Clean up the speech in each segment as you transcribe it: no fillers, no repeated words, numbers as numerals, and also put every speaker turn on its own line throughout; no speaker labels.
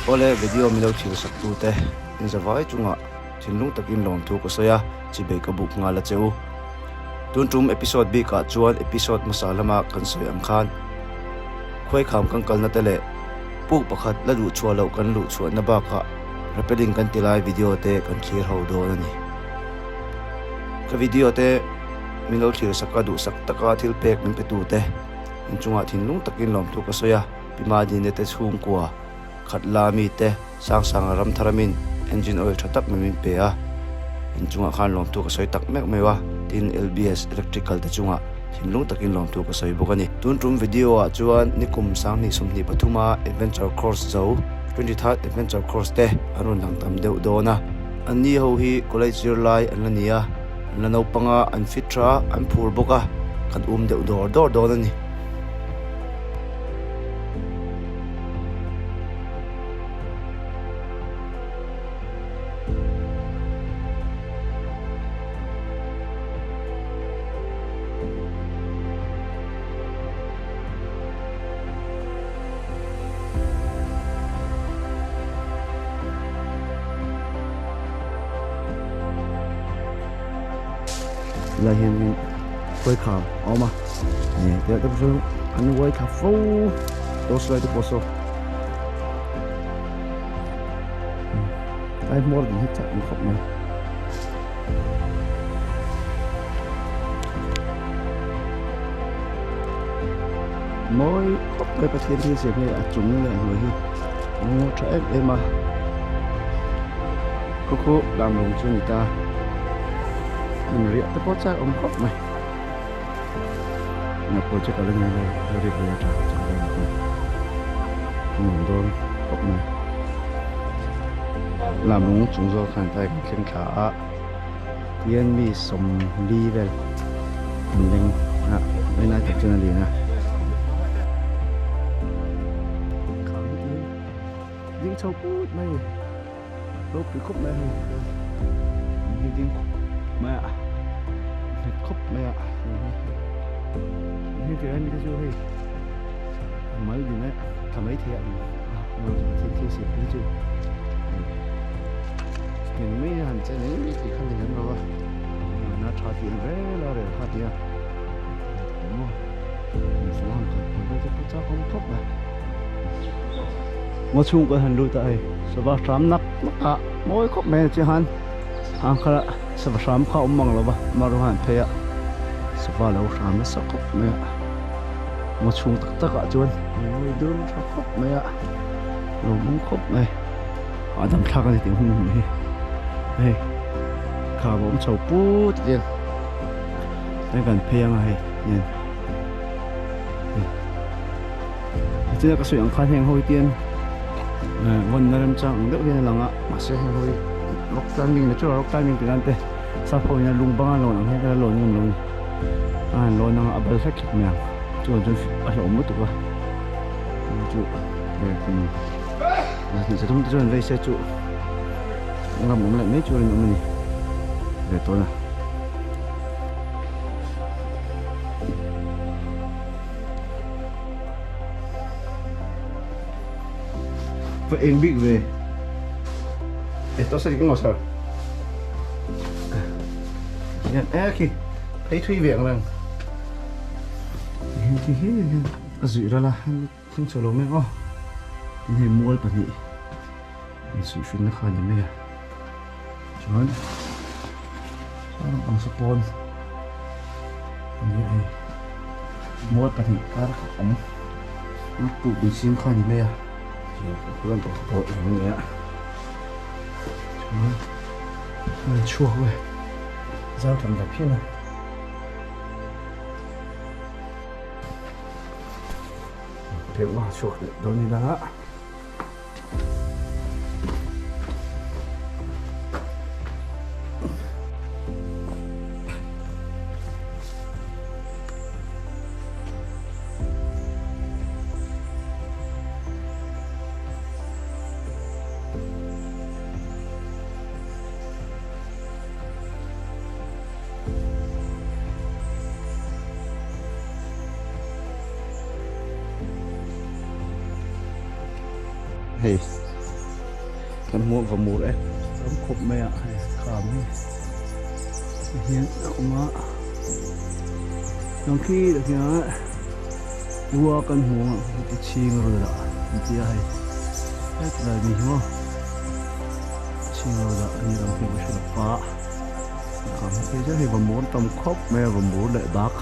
ole video mi lo thil sak tu te in zawai chunga thinlung takin lom thu ko soya chibe ka buk nga la cheu tuntum episode bi ka chuan episode masalama kan soi am khan khoi kham kan kal na tele puk pakhat la lu chua lo kan lu chua na ba ka repeating kan tilai video te kan thir ho do ani ka video te mi lo thil sak ka du sak taka thil pek min pe tu te in chunga thinlung takin lom thu ko soya pima din ne te chhung kwa khatla mi te sang ram tharamin engine oil thatak min pe a in chunga khan lom tu ka soi tak mek mewa tin LBS electrical te chunga thinlung takin lom tu ka soi bokani tuntum video a chuan nikum sang ni sumni pathuma adventure course zo 23rd adventure course te arun lang tam deuh dona ani ho hi college year lai anania anano panga an fitra an phur boka kan deuh dor donani là hiện quay khám ôm mà nè để tập trung anh quay khám phô tôi sẽ được post ai mua được hết chặt một khóc này mỗi khóc cái phát hiện thì sẽ phải chúng lại người hi nó trẻ em mà cô làm lùng cho người ta mình riết tới post ông khóc này nhập vào cho cả lần này là riết về trả cho đây mình đôi khóc này làm đúng chúng do khán tay khen khá tiên mi sống đi về mình đang bên này tập trung là gì nè những châu cút này lúc cái khúc này những mẹ khóc mẹ như thế anh thấy chưa hay mấy gì đấy thằng ấy thiện thì sẽ thấy chưa những mấy hành chơi này thì không thể làm đâu nó trả tiền về là để phát tiền đúng không mình sẽ làm còn bây giờ chắc không khóc này một chung cái hành lui tại sẽ vào trám nắp cả mỗi khóc mẹ chứ han hàng khá sẽ vào trám khá mong là mà rồi hành thế ạ sẽ vào lâu trám nó sẽ khóc mẹ một chung tất cả chuan người đương sẽ khóc mẹ rồi muốn khóc này họ đâm khác cái tiếng hùng này đây khá bóng sầu bút tiền đây gần phèn này nhìn chứ cái sự khai hàng hồi tiền vân làm chẳng đỡ viên là mà sẽ hồi lúc tan mình là chỗ lúc tan mình từ anh tê sao hồi nhà lùng băng lồn hay là lồn nhung lồn lồn nó ở bên khách mèo chỗ ở chỗ mất tụi chỗ để thì sẽ thông tin đây xe chỗ làm một lại mấy chỗ nữa mình để tôi này vậy em bị về esto sẽ có sao nhận khi thấy thuy viện rằng thì dự ra là không chờ lâu mấy ô này mua bản nhị sự chuyên nó khai như này chọn bằng spon như này mua bản nhị cá ống nó tụ bị sim khai như này 그건 또 이거야. 정말 추워 왜? 잘 담다 피나. 대박 추워. 너니다. Hey, กันหัวกับหมูเลยต้องครบไหมอ่ะขามเฮียนออกมาต้องขี้เด็กเนี้ยวัวกันหัวจะชิงรู้ละมันจะให้ได้แต่ดีหัวชิงรู้ละนี่เราเป็นผู้ชนะป้าขามที่จะให้บะหมูต้องครบแม่บะหมูเลยดัก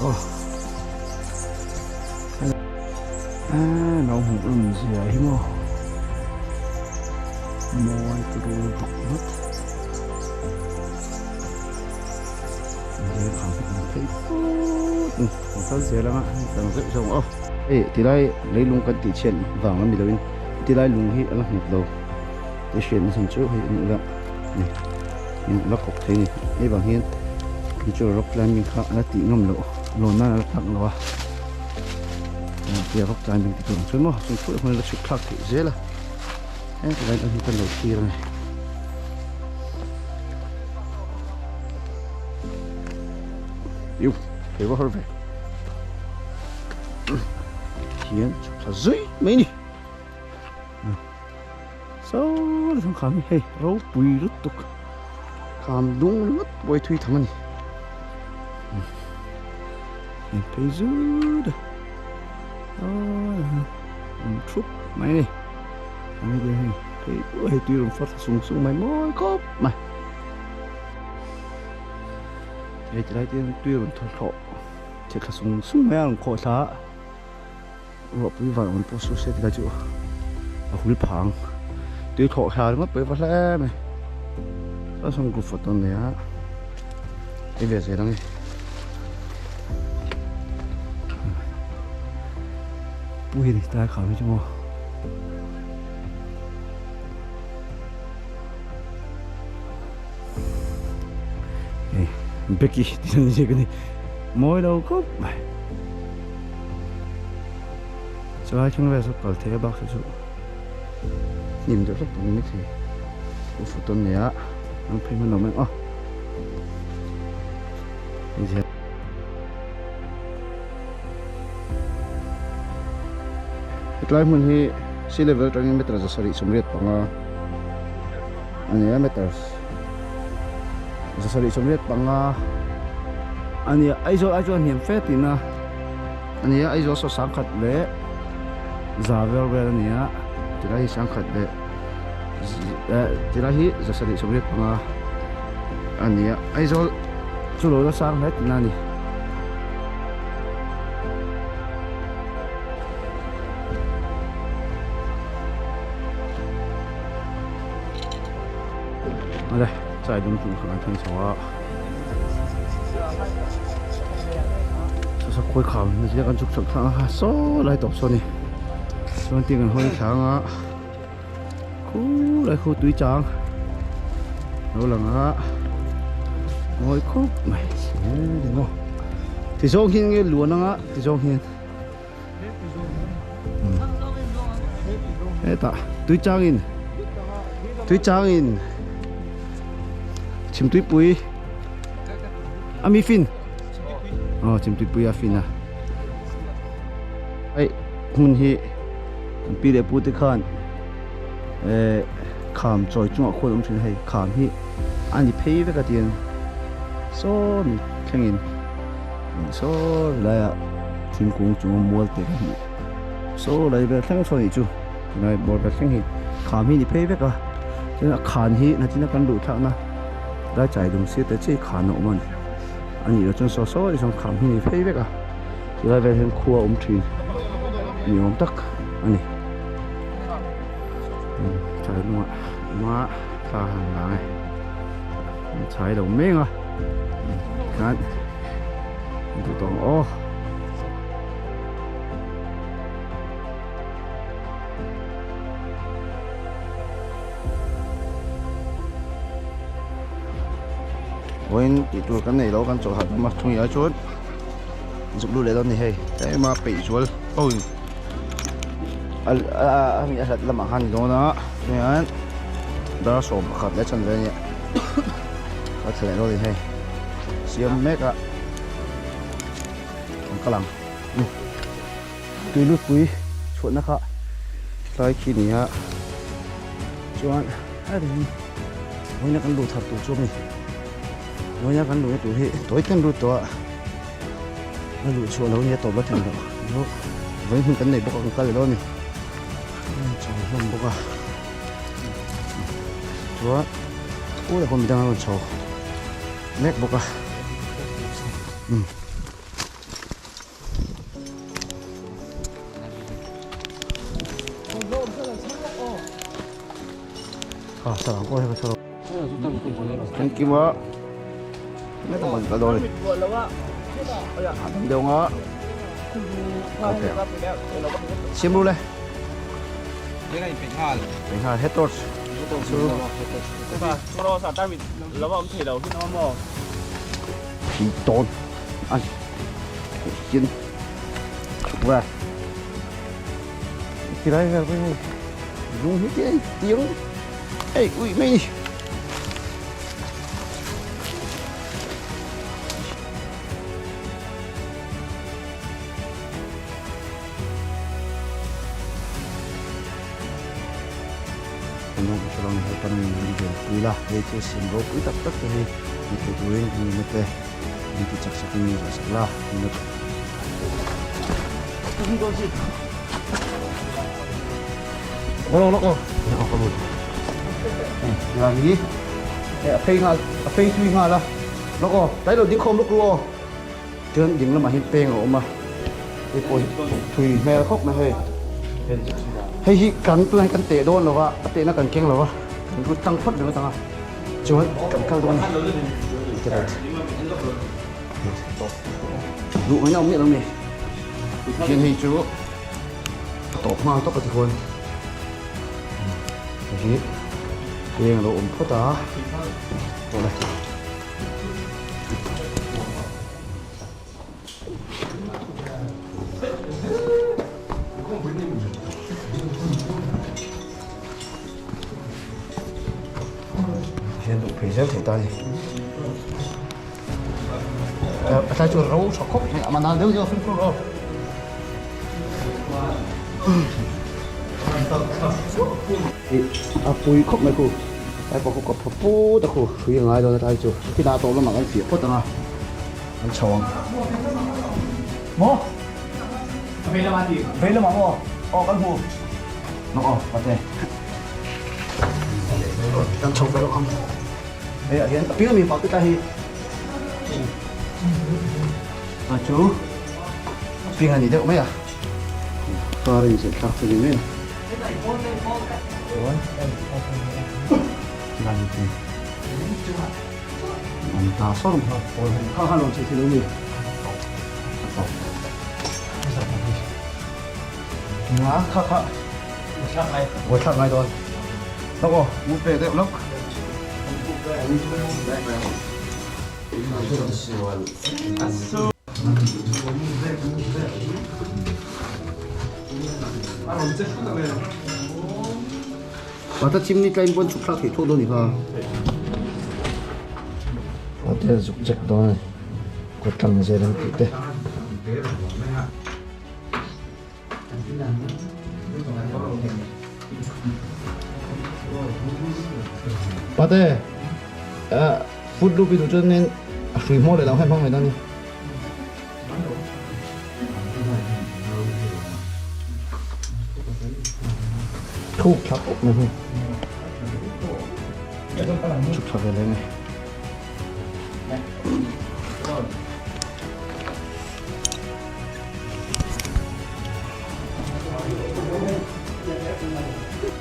โอ้น้องหูอึมเสียหิมอมอยกรูตกนัดเดี๋ยวขาเป็นไฟปุ๊บเขาเสียแล้วอ่ะแต่เราก็ส่งที่ได้เลยลุงกันติเช่นวางแล้วมีตัวนี้ที่ได้ลุงที่อะไรหมดเราจะเช่นสัญชาตินี่ละนี่นี่ลักขบเทนี่ไอ้บางเห็นที่จะรับแรงมีข้าแล้วตีง่มเราโลน่าตักเราอ่ะเดี๋ยวรับการเป็นติดตัวช่วยมั้งช่วยคนละชุดคลักที่เสียละcái này anh cần đầu tiên này yêu thấy có hơn về hiến là dưới mấy đi sao là thằng khám hay rau bùi rất tục khám đúng mất bồi thui thằng này thấy dữ đây chút mấy này mấy cái này thấy ôi tuy rằng phát sung sung mày môi cốp mày thì chỉ thấy tuy rằng thôi khổ chỉ là sung sung mấy anh khổ xá rồi bây giờ mình có số xe thì là chịu ở khu phẳng tuy khổ xá mất bởi vật lẽ mày sao xong cục phật tuần này á cái việc gì đó nghe ui thì ta khảo với chúng Becky thì như cái này mỗi đầu cốc mày cho ai chúng về số cầu thế bác số nhìn cho rất tốn thì của phụ tôn này á nó phải mình làm mình như thế cái mình thì sea level trong meter ra sorry sumrit bằng anh ấy meters sorry sumrit bằng anh ấy cho hiểm phép thì na anh ấy cho sáng khát lệ giá về về anh ấy thì là sáng khát lệ thì là hi sorry sumrit bằng anh ấy cho chú lối sáng hết na ni đây在东中可能听说就是会考那些跟足球看啊所来读书呢所以啲人可以抢啊哭来哭隊長有人啊愛哭咪點講地上軒嘅亂啊地上軒打隊長in chim túi bụi mi fin chim túi bụi fin à ấy mình hi bị để bụi khăn khám rồi chúng họ khôi ông chuyện hay khám hi anh đi pay với cái tiền số mình khen in số lại thiên cung chúng mua tiền số lại về thằng số này chú này bỏ về khen hi khám hi đi pay với cái cho nên khám hi là chỉ là cần đủ thằng na đã chạy đồng xí tới chỉ khả nộ mình anh nghĩ là trong số số thì trong khám thì thấy biết à thì lại về thêm khua ống thuyền nhiều ống tắc anh này chạy đúng ạ má ta hàng lại chạy đầu miếng à ngắn tụi toàn ô quên thì tôi cái này đâu căn chỗ hạt mà không nhớ chút giúp luôn để đâu này hay cái mà bị chuột ôi mình đã làm bằng hành đó đó nên đó số mà khát lấy chân về nhỉ có thể đâu thì hay xiêm mét ạ cái lằng tui lut pui chhuat na kha lai khi ni ha chuan a ri moina kan lu thar tu chu mi moina kan lu tu hi toi kan lu to a lu chu lo ni to ba thang do với mình cái này bốc con cái đó nè chào không bốc à chúa ôi là con mình đang ăn chào nét bốc à sao có hay sao thank you ạ mấy thằng mình cả đôi đâu ngóชิมดูเลยเป็นห่าเฮตโต้รอสาตั้งมิดแล้วว่าผมเทเราที่น้องมอผีโตนอันกินว่าที่ไรกันไปลุงเฮ้ยเตียงเอ้ยอุ้ยไม่น้องผู้ชมให้ปนมีเดียวคุยละเฮ้ยเจ้าสิงโตคุยตักตักเลยมีตัวเองมีเมตมีที่จักสักมีรักละมีเมตตุ้งตัวสิโอ้โหโอ้โหเอาขบุนอย่างนี้เพลงอะไรเพลงช่วยงานละแล้วก็ได้เราดิ้งคมลูกรัวเจอดิ้งแล้วมาเห็นเพลงออกมาไอ้ปุ๋ยถุยแม่คอกมาให้ให้กันตัวให้กันเตะโดนหรอวะเตะนักกันเก่งหรอวะมันตั้งพัดเดี๋ยวตั้งจวนกันเข้าตรงนี้จะได้ดูไม่เอาเมียตรงนี้เพียงให้จูตกมาตกกับทุกคนนี่เพียงเราอมพ่อตาตัวไหนrất thể tay ta chuột râu sọc khóc mà nào nếu như không có pui khóc này cô ai có khóc có pu ta cô suy ngay rồi ta chuột khi nào tôi nó mặc anh phía phốt tao anh chọn mò về là mà mò cái hồ nó bắt đây đang chọn cái đó không đây hiện tapi kami pakai tahi chú pinggan ni dek maya tarik je tak sini ni lanjut ni mantap sorong ha lo sini ni nah kakak bosak ngai don loko mu pe dek lok Bata chimney kain pon chukla ke thodo ni ha. Ate juk chek do ko tam je ran te. Bata food loop itu tu ni free mall le lau hai phang mai ni. Thu khắp ốc này. Chụp thật lên này.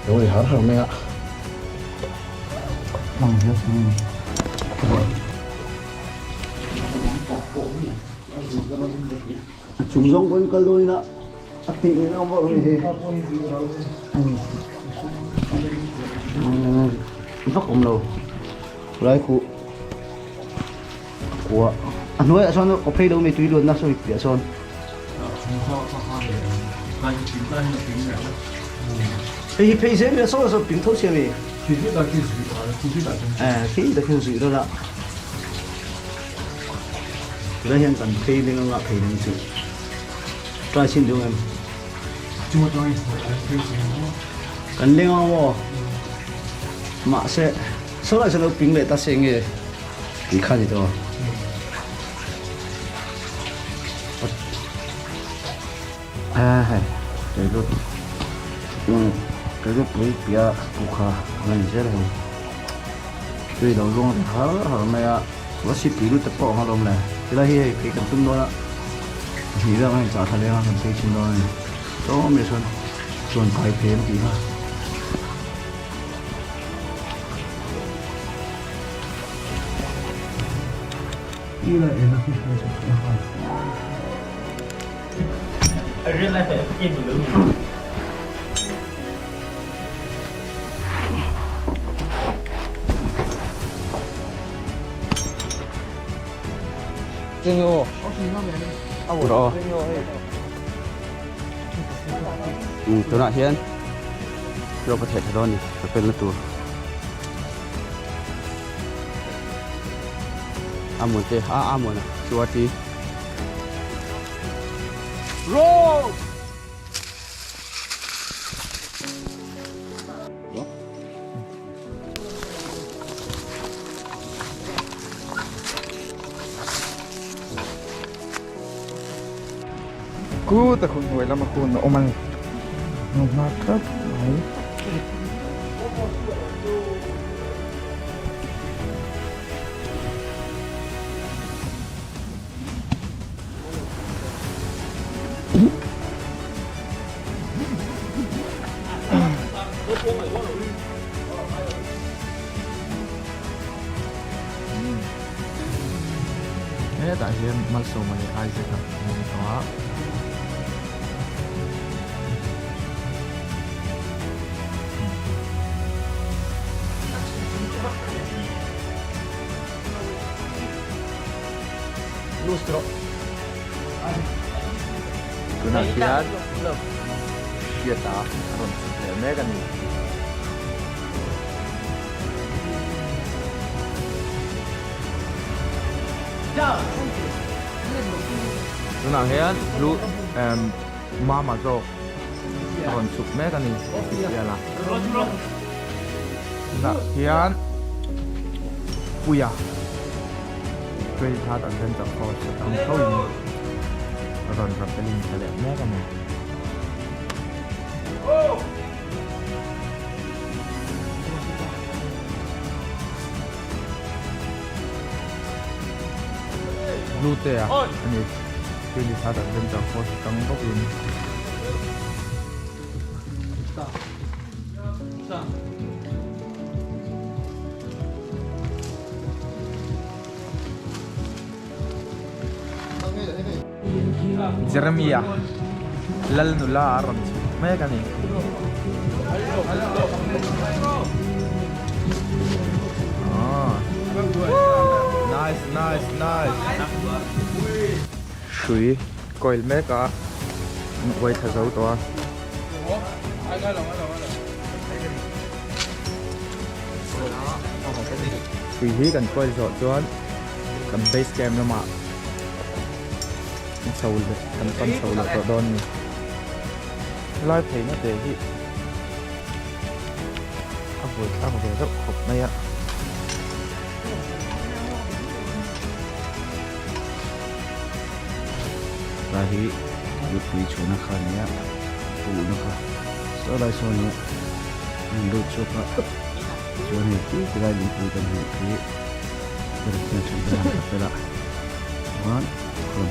Rồi hả rồi mẹ ạ. Làm hết rồi. Chúng giống con cơ đôi nữa. Tình nó vợ gì thế? Vóc ổng đầu. Đấy cụ. Của anh nói là sao nó có play đâu mày tùy luôn na rồi phía son. Thì play xem là sao là sao bình thấu xem đi. Khi đã kêu gì đó là. Cái hiện cần play nên nó play nên sự. Try xin được em.
chua cho anh thấy
cần liên hoa vô mà sẽ số lại sẽ được pin lệ ta sẽ nghe đi khai gì đó hay cái lúc bấy bia bù khá mình sẽ là tuy đầu luôn thì hở mày à có ship bị lúc tập bỏ hoa lồng này thì là hi cái cần tung đó thì ra mình trả thay ra mình xây chín đó này đó mình xuân phải phê một tí ha đi lại nó khi phải chụp hoa
rất là phải im một lượng
Kinh ô đóตัวน่ะเฮียนเราประเทศไทยนี่เป็นละตัวอามุนเตอามุนนะชัวร์ทีโร
กูแต่คุณหวยแล้วมาคุณโอ้มันมาครับไหนแต่เฮียมันส่งมาในไอซ์ครับแต่ว่าLustro. Tunasian. Kita aron mega ni. Tunasian lu mama zo aron sup mega ni. Ya lah. Tunasian puya. ช่วยท่าตัดเส้นจากคอจะทำเข้าอย่างนี้ตอนรับไปลิงทะเลแม่กันไหมรูเตะอันนี้ช่วยท่าตัดเส้นจากคอจะทำเข้าอย่างนี้Jeremiah lal nula aram may kani nice shui coil me ka wait thazau to shui hi kan coil zo chuan kan base camp na ma sầu thành con sầu là cỏ đòn lai thấy nó để gì ăn vừa rất khổ này ạ là hi được quý chủ nó khá nhá phụ nó khá sau đây sau này mình đốt cho cả cho nên cái này mình phụ cần hiểu cái được nhà chúng ta phải lại One, from